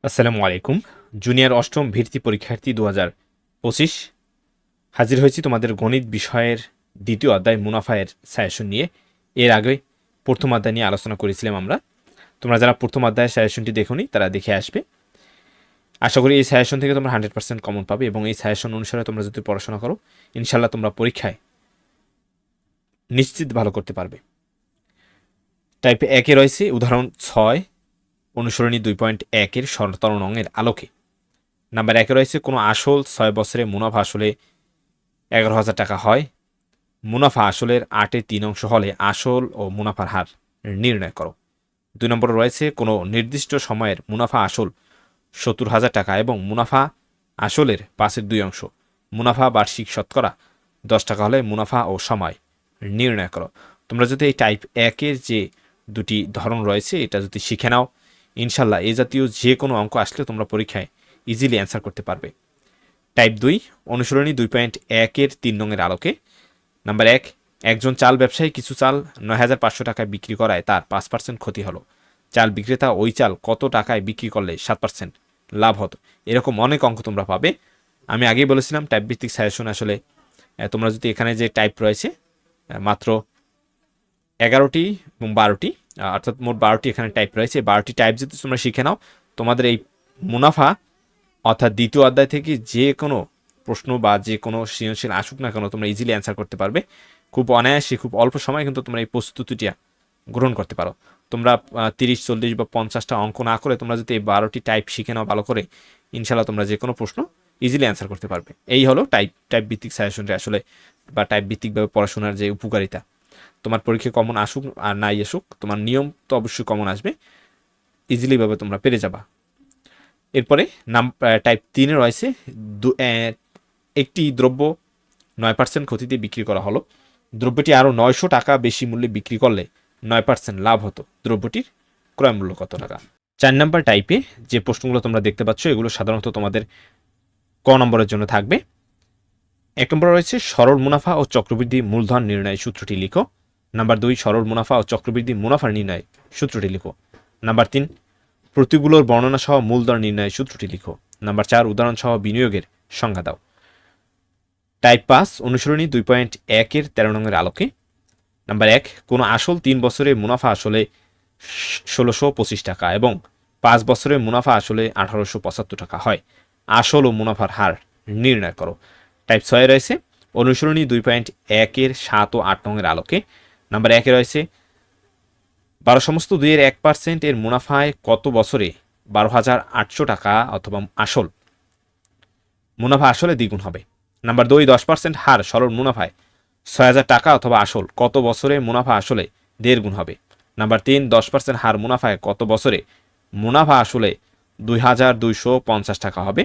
আসসালামু আলাইকুম। জুনিয়র অষ্টম ভর্তি পরীক্ষার্থী 2025 হাজির হয়েছি তোমাদের গণিত বিষয়ের দ্বিতীয় অধ্যায় মুনাফায়ের সাজেশন নিয়ে। এর আগে প্রথম অধ্যায় নিয়ে আলোচনা করেছিলাম আমরা। তোমরা যারা প্রথম অধ্যায়ের সাজেশনটি দেখোনি তারা দেখে আসবে। আশা করি এই সাজেশন থেকে তোমরা 100% কমন পাবে এবং এই সাজেশন অনুসারে তোমরা যদি পড়াশোনা করো ইনশাল্লাহ তোমরা পরীক্ষায় নিশ্চিত ভালো করতে পারবে। টাইপ 1-এ রয়েছে উদাহরণ 6 অনুসরণী 2.1-এর সরতর নংয়ের আলোকে। নাম্বার 1-এ রয়েছে কোনো আসল 6 বছরে মুনাফা আসলে 11,000 টাকা হয়। মুনাফা আসলের 8-3 অংশ হলে আসল ও মুনাফার হার নির্ণয় করো। 2 নম্বরে রয়েছে কোনো নির্দিষ্ট সময়ের মুনাফা আসল 70,000 টাকা এবং মুনাফা আসলের 5/2 অংশ। মুনাফা বার্ষিক শতকরা 10 টাকা হলে মুনাফা ও সময় নির্ণয় করো। তোমরা যদি এই টাইপ 1-এর যে দুটি ধরন রয়েছে এটা যদি শিখে নাও ইনশাল্লাহ এই জাতীয় যে কোনো অঙ্ক আসলে তোমরা পরীক্ষায় ইজিলি অ্যান্সার করতে পারবে। টাইপ 2 অনুসরণী 2.1-এর 3 নংয়ের আলোকে। নাম্বার 1, একজন চাল ব্যবসায়ী কিছু চাল 9,500 টাকায় বিক্রি করায় তার 5% ক্ষতি হলো। চাল বিক্রেতা ওই চাল কত টাকায় বিক্রি করলে 7% লাভ হতো। এরকম অনেক অঙ্ক তোমরা পাবে। আমি আগেই বলেছিলাম টাইপ ভিত্তিক সাজেশন আসলে তোমরা যদি এখানে যে টাইপ রয়েছে মাত্র 11টি এবং 12টি অর্থাৎ মোট 12টি এখানে টাইপ রয়েছে। 12টি টাইপ যদি তোমরা শিখে নাও তোমাদের এই মুনাফা অর্থাৎ দ্বিতীয় অধ্যায় থেকে যে কোনো প্রশ্ন বা যে কোনো সৃজনশীল আসুক না কেন তোমরা ইজিলি অ্যান্সার করতে পারবে। খুব অনায়াসে খুব অল্প সময় কিন্তু তোমরা এই প্রস্তুতিটা গ্রহণ করতে পারো। তোমরা 30, 40 বা 50টা অঙ্ক না করে তোমরা যদি এই 12টি টাইপ শিখে নাও ভালো করে ইনশাল্লাহ তোমরা যে কোনো প্রশ্ন ইজিলি অ্যান্সার করতে পারবে। এই হলো টাইপ ভিত্তিক সাজেশনটা আসলে বা টাইপ ভিত্তিকভাবে পড়াশোনার যে উপকারিতা। তোমার পরীক্ষা কমন আসুক আর নাই আসুক তোমার নিয়ম তো অবশ্যই কমন আসবে, ইজিলিভাবে তোমরা পেরে যাবা। এরপরে টাইপ 3-এ রয়েছে একটি দ্রব্য 9% ক্ষতিতে বিক্রি করা হলো। দ্রব্যটি আরও 900 টাকা বেশি মূল্যে বিক্রি করলে 9% লাভ হতো। দ্রব্যটির ক্রয় মূল্য কত টাকা? 4 নম্বর টাইপে যে প্রশ্নগুলো তোমরা দেখতে পাচ্ছ এগুলো সাধারণত তোমাদের ক নম্বরের জন্য থাকবে। 1 নম্বরে রয়েছে সরল মুনাফা ও চক্রবৃদ্ধি মূলধন নির্ণয় সূত্রটি লিখো। নাম্বার 2, সরল মুনাফা ও চক্রবৃদ্ধি মুনাফার নির্ণয় সূত্রটি লিখো। নাম্বার 3, প্রতিগুলোর বর্ণনা সহ মূলধন নির্ণয় সূত্রটি লিখো। নাম্বার 4, উদাহরণ সহ বিনিয়োগের সংজ্ঞা দাও। টাইপ 5 অনুসরণী 2.1-এর 13 নংয়ের আলোকে। নাম্বার 1, কোনো আসল 3 বছরে মুনাফা আসলে 1,625 টাকা এবং 5 বছরে মুনাফা আসলে 1,875 টাকা হয়। আসল ও মুনাফার হার নির্ণয় করো। টাইপ 6 রয়েছে অনুসরণী 2.1-এর 7 ও 8 নংয়ের আলোকে। নাম্বার 1-এ রয়েছে 12 সমস্ত 2-এর 1% এর মুনাফায় কত বছরে 12,800 টাকা অথবা আসল মুনাফা আসলে দ্বিগুণ হবে। নাম্বার 2, 10% হার সরল মুনাফায় 6,000 টাকা অথবা আসল কত বছরে মুনাফা আসলে 1.5 গুণ হবে। নাম্বার 3, 10% হার মুনাফায় কত বছরে মুনাফা আসলে 2,250 টাকা হবে।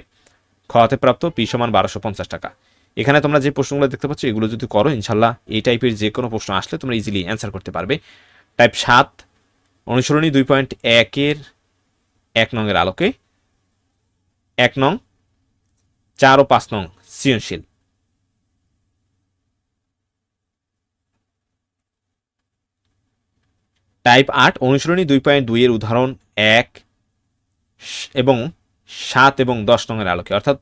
খতে প্রাপ্ত পি সমান 1,250 টাকা। এখানে তোমরা যে প্রশ্নগুলো দেখতে পাচ্ছ এগুলো যদি করো ইনশাল্লাহ এই টাইপের যে কোনো প্রশ্ন আসলে তোমরা ইজিলি অ্যান্সার করতে পারবে। টাইপ 7 অনুসরণী 2.1-এর 1 নংয়ের আলোকে। 1 নং, 4 ও 5 নং সৃজনশীল। টাইপ 8 অনুসরণী 2.2-এর উদাহরণ 1 এবং 7 এবং 10 নংয়ের আলোকে অর্থাৎ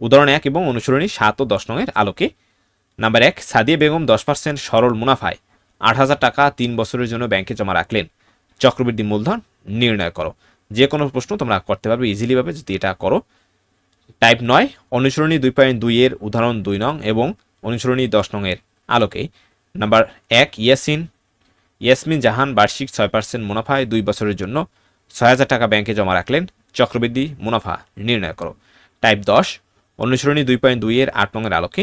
উদাহরণ 1 এবং অনুসরণী 7 ও 10 নংয়ের আলোকে। নাম্বার 1, সাদিয়া বেগম 10% সরল মুনাফায় 8,000 টাকা 3 বছরের জন্য ব্যাংকে জমা রাখলেন। চক্রবৃদ্ধি মূলধন নির্ণয় করো। যে কোনো প্রশ্ন তোমরা করতে পারবে ইজিলিভাবে যদি এটা করো। টাইপ 9 অনুসরণী 2.2-এর উদাহরণ 2 নং এবং অনুসরণী 10 নংয়ের আলোকে। নাম্বার 1, ইয়াসমিন জাহান বার্ষিক 6% মুনাফায় 2 বছরের জন্য 6,000 টাকা ব্যাংকে জমা রাখলেন। চক্রবৃদ্ধি মুনাফা নির্ণয় করো। টাইপ 10 অনুসরণী 2.2-এর 8 নংয়ের আলোকে।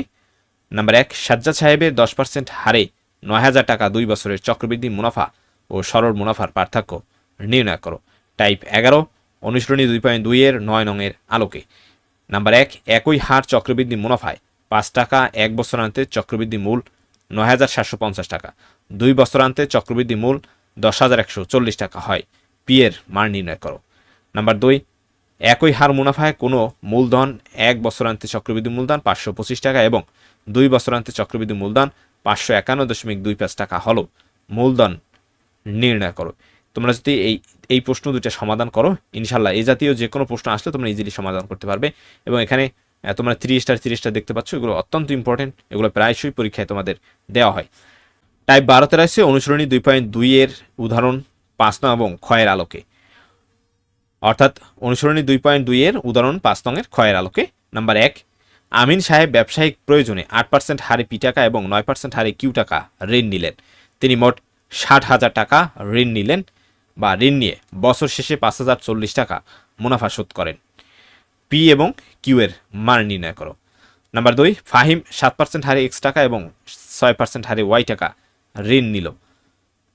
নাম্বার 1, সাজ্জাদ সাহেবের 10% হারে 9,000 টাকা 2 বছরের চক্রবৃদ্ধি মুনাফা ও সরল মুনাফার পার্থক্য নির্ণয় করো। টাইপ 11 অনুসরণী 2.2-এর 9 নংয়ের আলোকে। নাম্বার 1, একই হার চক্রবৃদ্ধি মুনাফায় 5 টাকা 1 বছরান্তে চক্রবৃদ্ধি মূল 9,750 টাকা, 2 বছরান্তে চক্রবৃদ্ধি মূল 10,140 টাকা হয়। পি এর মান নির্ণয় করো। নাম্বার 2, একই হার মুনাফায় কোনো মূলধন 1 বছরান্তে চক্রবৃদ্ধি মূলধন 525 টাকা এবং 2 বছরান্তে চক্রবৃদ্ধি মূলধন 551.25 টাকা হলো মূলধন নির্ণয় করো। তোমরা যদি এই প্রশ্ন দুটো সমাধান করো, ইনশাল্লাহ এই জাতীয় যে কোনো প্রশ্ন আসলে তোমরা ইজিলি সমাধান করতে পারবে। এবং এখানে তোমরা 3 স্টার দেখতে পাচ্ছ, এগুলো অত্যন্ত ইম্পর্টেন্ট, এগুলো প্রায়শই পরীক্ষায় তোমাদের দেওয়া হয়। টাইপ 12তে রয়েছে অনুসরণী 2.2 এর উদাহরণ 5 নং এবং ক্ষয়ের আলোকে। অর্থাৎ অনুসরণী 2.2 এর উদাহরণ 5 নং এর ক্ষয়ের আলোকে। নাম্বার 1, আমিন সাহেব ব্যবসায়িক প্রয়োজনে 8% হারে পি টাকা এবং 9% হারে কিউ টাকা ঋণ নিলেন। তিনি মোট 60,000 টাকা ঋণ নিলেন বা ঋণ নিয়ে বছর শেষে 5,040 টাকা মুনাফা শোধ করেন। পি এবং কিউ এর মান নির্ণয় করো। নাম্বার 2, ফাহিম 7% হারে এক্স টাকা এবং 6% হারে ওয়াই টাকা ঋণ নিল।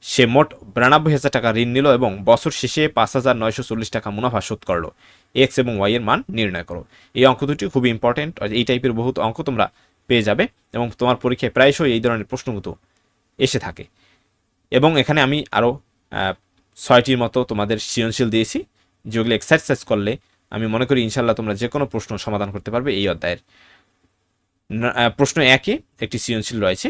সে মোট 92,000 টাকা ঋণ নিল এবং বছর শেষে 5,940 টাকা মুনাফা শোধ করলো। এক্স এবং ওয়াই এর মান নির্ণয় করো। এই অঙ্ক দুটি খুবই ইম্পর্টেন্ট, এই টাইপের বহুত অঙ্ক তোমরা পেয়ে যাবে এবং তোমার পরীক্ষায় প্রায়শই এই ধরনের প্রশ্নগুলো এসে থাকে। এবং এখানে আমি আরও 6টির মতো তোমাদের সৃজনশীল দিয়েছি, যেগুলো এক্সারসাইজ করলে আমি মনে করি ইনশাল্লাহ তোমরা যে কোনো প্রশ্ন সমাধান করতে পারবে এই অধ্যায়ের। প্রশ্ন 1-এ একটি সৃজনশীল রয়েছে,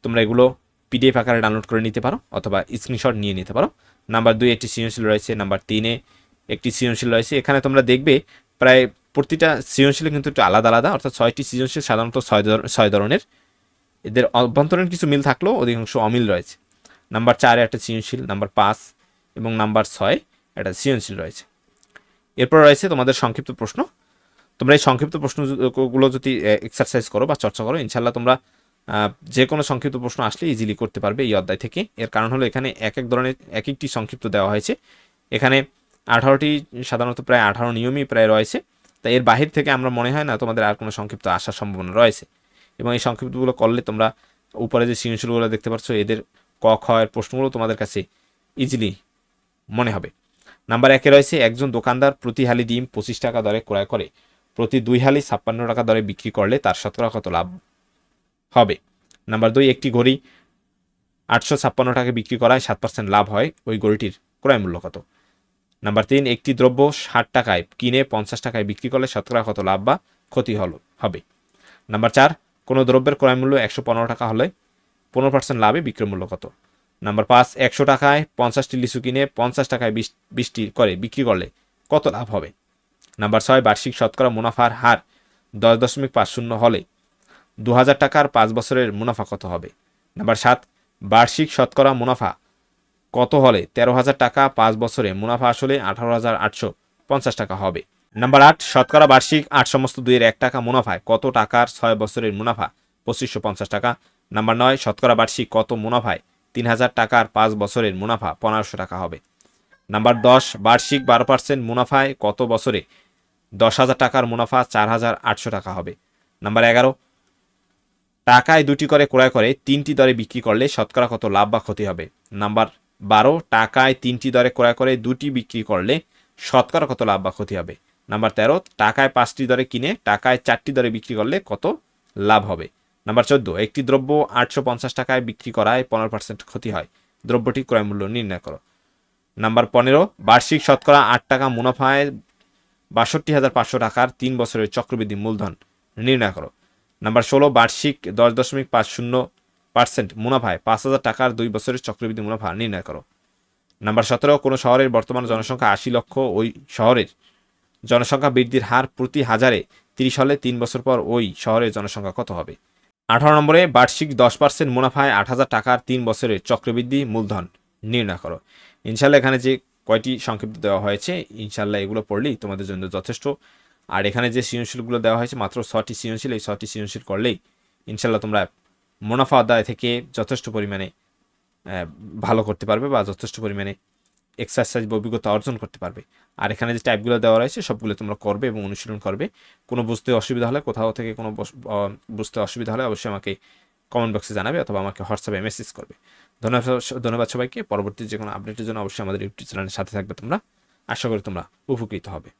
তোমরা এগুলো পিডিএফ আকারে ডাউনলোড করে নিতে পারো অথবা স্ক্রিনশট নিয়ে নিতে পারো। নাম্বার 2 একটি সৃজনশীল রয়েছে। নাম্বার 3-এ একটি সৃজনশীল রয়েছে। এখানে তোমরা দেখবে প্রায় প্রতিটা সৃজনশীল কিন্তু একটু আলাদা আলাদা, অর্থাৎ 6টি সৃজনশীল সাধারণত 6 ধরনের। এদের অভ্যন্তরীণ কিছু মিল থাকলেও অধিকাংশ অমিল রয়েছে। নাম্বার 4-এ একটা সৃজনশীল, নাম্বার 5 এবং নাম্বার 6 একটা সৃজনশীল রয়েছে। এরপর রয়েছে তোমাদের সংক্ষিপ্ত প্রশ্ন। তোমরা এই সংক্ষিপ্ত প্রশ্নগুলো যদি এক্সারসাইজ করো বা চর্চা করো, ইনশাল্লাহ তোমরা যে কোনো সংক্ষিপ্ত প্রশ্ন আসলে ইজিলি করতে পারবে এই অধ্যায় থেকে। এর কারণ হলো এখানে এক ধরনের এক একটি সংক্ষিপ্ত দেওয়া হয়েছে। এখানে 18টি সাধারণত প্রায় 18 নিয়মই প্রায় রয়েছে, তাই এর বাহির থেকে আমরা মনে হয় না তোমাদের আর কোনো সংক্ষিপ্ত আসার সম্ভাবনা রয়েছে। এবং এই সংক্ষিপ্তগুলো করলে তোমরা উপরে যে সৃজনশীলগুলো দেখতে পাচ্ছ এদের ক খ এর প্রশ্নগুলো তোমাদের কাছে ইজিলি মনে হবে। নাম্বার 1-এ রয়েছে, একজন দোকানদার প্রতি হালি ডিম 25 টাকা দরে ক্রয় করে প্রতি 2 হালি 56 টাকা দরে বিক্রি করলে তার শতকরা কত লাভ হবে? নাম্বার 2, একটি ঘড়ি 856 টাকা বিক্রি করায় 7% লাভ হয়, ওই ঘড়িটির ক্রয় মূল্য কত? নাম্বার 3, একটি দ্রব্য 60 টাকায় কিনে 50 টাকায় বিক্রি করলে শতকরা কত লাভ বা ক্ষতি হবে? নাম্বার 4, কোনো দ্রব্যের ক্রয় মূল্য 115 টাকা হলে 15% লাভে বিক্রয় মূল্য কত? নাম্বার 5, 100 টাকায় 50টি লিচু কিনে 50 টাকায় 20টি করে বিক্রি করলে কত লাভ হবে? নাম্বার 6, বার্ষিক শতকরা মুনাফার হার 10.50 হলে 2000 টাকার 5 বছরের মুনাফা কত হবে? নাম্বার 7, বার্ষিক শতকরা মুনাফা কত হলে 13,000 টাকা 5 বছরে মুনাফা আসলে 18,850 টাকা হবে? নাম্বার 8, শতকরা বার্ষিক 8 সমস্ত 2-এর 1 টাকা মুনাফায় কত টাকার 6 বছরের মুনাফা 2550 টাকা? নাম্বার 9, শতকরা বার্ষিক কত মুনাফায় 3,000 টাকার 5 বছরের মুনাফা 1500 টাকা হবে? নাম্বার 10, বার্ষিক 12% মুনাফায় কত বছরে 10,000 টাকার মুনাফা 4,800 টাকা হবে? নাম্বার 11, টাকায় 2টি করে ক্রয় করে 3টি দরে বিক্রি করলে শতকরা কত লাভ বা ক্ষতি হবে? নাম্বার 12, টাকায় 3টি দরে ক্রয় করে 2টি বিক্রি করলে শতকরা কত লাভ বা ক্ষতি হবে? নাম্বার 13, টাকায় 5টি দরে কিনে টাকায় 4টি দরে বিক্রি করলে কত লাভ হবে? নাম্বার 14, একটি দ্রব্য 850 টাকায় বিক্রি করায় 15% ক্ষতি হয়, দ্রব্যটি ক্রয় মূল্য নির্ণয় করো। নাম্বার 15, বার্ষিক শতকরা 8 টাকা মুনাফায় 62,500 টাকার 3 বছরের চক্রবৃদ্ধি মূলধন নির্ণয় করো। নাম্বার 16, বার্ষিক 10.50% মুনাফায় 5,000 টাকার 2 বছরের চক্রবৃদ্ধি মুনাফা নির্ণয় করো। নাম্বার 17, কোনো শহরের বর্তমান জনসংখ্যা 80 লক্ষ, ওই শহরের জনসংখ্যা বৃদ্ধির হার প্রতি হাজারে 30 হলে 3 বছর পর ওই শহরের জনসংখ্যা কত হবে? 18 নম্বরে, বার্ষিক 10% মুনাফায় 8,000 টাকার 3 বছরের চক্রবৃদ্ধি মূলধন নির্ণয় করো। ইনশাল্লাহ এখানে যে কয়টি সংক্ষিপ্ত দেওয়া হয়েছে, ইনশাল্লাহ এগুলো পড়লেই তোমাদের জন্য যথেষ্ট। আর এখানে যে সৃজনশীলগুলো দেওয়া হয়েছে মাত্র 6টি সৃজনশীল, এই 6টি সৃজনশীল করলেই ইনশাল্লাহ তোমরা মুনাফা অধ্যায় থেকে যথেষ্ট পরিমাণে ভালো করতে পারবে বা যথেষ্ট পরিমাণে এক্সারসাইজ বা অভিজ্ঞতা অর্জন করতে পারবে। আর এখানে যে টাইপগুলো দেওয়া রয়েছে সবগুলো তোমরা করবে এবং অনুশীলন করবে। কোনো বুঝতে অসুবিধা হলে, কোথাও থেকে কোনো বুঝতে অসুবিধা হলে অবশ্যই আমাকে কমেন্ট বক্সে জানাবে অথবা আমাকে হোয়াটসঅ্যাপে মেসেজ করবে। ধন্যবাদ সবাইকে। পরবর্তী যে কোনো আপডেটের জন্য অবশ্যই আমাদের ইউটিউব চ্যানেলের সাথে থাকবে তোমরা। আশা করি তোমরা উপকৃত হবে।